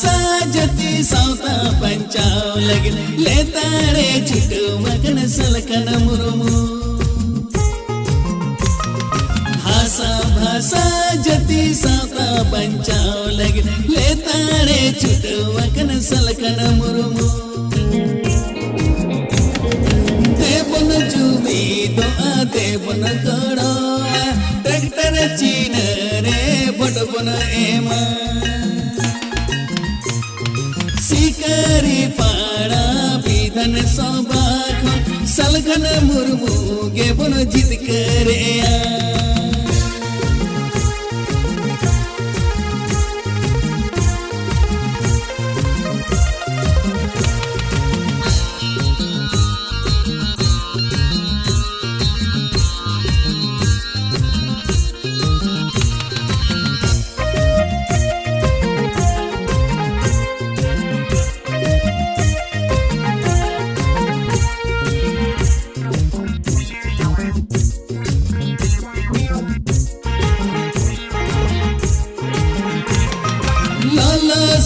भाषा जति साउता पंचाव लगिन लेतारे छिटो मगन सलकन मुरुमु भाषा जति साउता पंचाव लगिन लेतारे छिटो मगन सलकन मुरुमु देवन जुमी दोआ देवन करो ट्रैक्टर चीन रे बटबन एमा सिकारी पाड़ा विधान सभा सलखन मुर्मू गे बन जित करे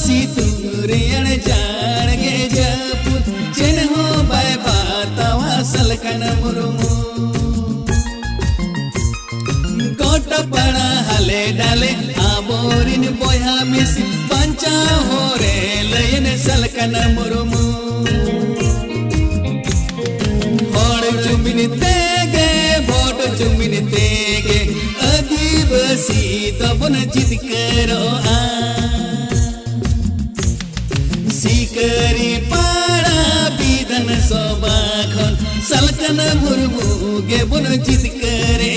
सितूरियन जान गे जपु चेन हो बाय बातावा सलकन मुरुमु कोट पड़ा हले डाले आबोरिन बोया मिस पंचा हो रे लयन सलकन मुरुमु होड़ चुमिन तेगे बोट चुमिन तेगे आदिवासी तबन जित करो सिकारी पाड़ा विधान सभा सलकन मुर्मू गे बन जित करे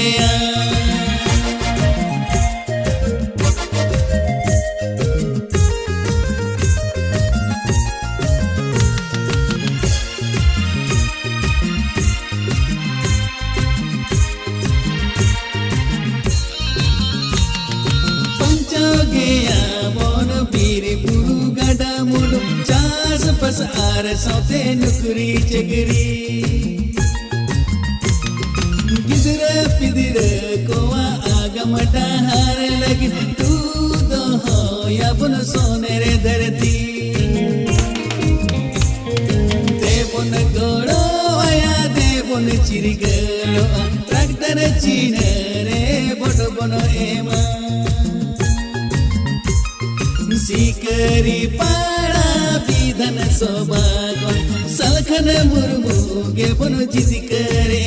पंचाव गया बन बीर बुरु गड़ा मुडु चास पस आर सौते नुकरी चगरी गिदर पिदर कोआ आगम डहार लगी तू दो हो या बन सोने रे धरती देवन गोड़ो आया देवन चिरिगलो ट्रैक्टर चीन रे बड़ बनो एमा सिकारी पाड़ा विधान सभा सलखन मुर्मू गे बन जित करे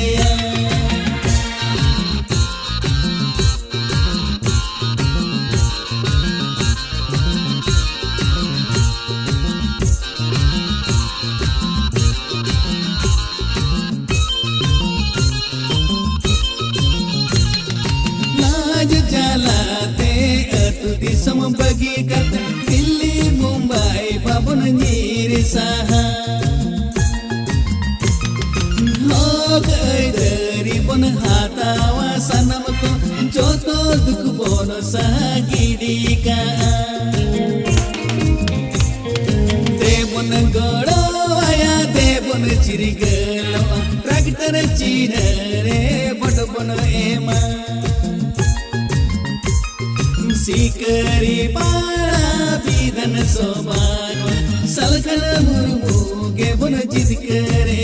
लाज जलाते अतु दिसम बगी करते दिल्ली मुंबई बाबन नीर सहा लोग गरीबन हातावा सनम को जो तो दुख बोन सहागिरी का देवन गोड़ो आया देवन चिरिगलो ट्रैक्टर चीन रे बटबन एमा सिकारी पाड़ा विधान सभा सलखन मुर्मू गे बन जित करे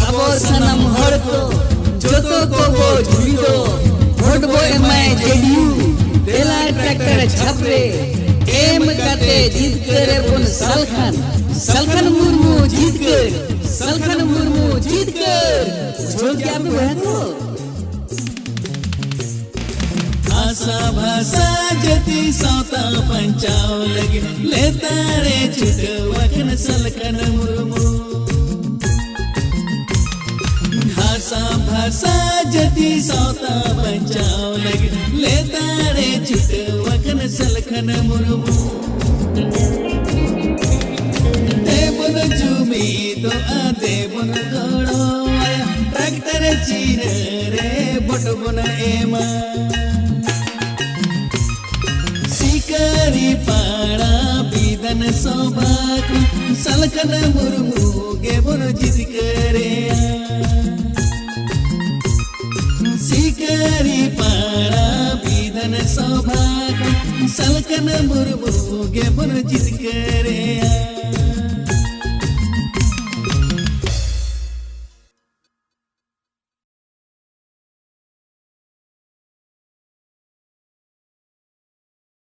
अब सनम हर को जो तो को वो झुलियो वोट वो मैं जेडीयू बेला ट्रैक्टर छपरे एम करते जीत करे पुन सलखन मुर्मू जीत कर सलखन मुर्मू जीत कर जो क्या भी वह तो भाषा जति साउता पंचाव लगी लेतारे छिटो वकन सलखन मुर्मू भाषा जति साउता पंचाव लगी लेतारे छिटो वकन सलखन मुर्मू देवन जुमी दो देवन गोड़ो ट्रैक्टर चीन रे बटबन एमा सिकारी पाड़ा बिदन सौभाग सलकन मुर्मू गे बोन जिद करे सिकारी पाड़ा बिदन सौभाग सलकन मुर्मू गे बोन जिद करे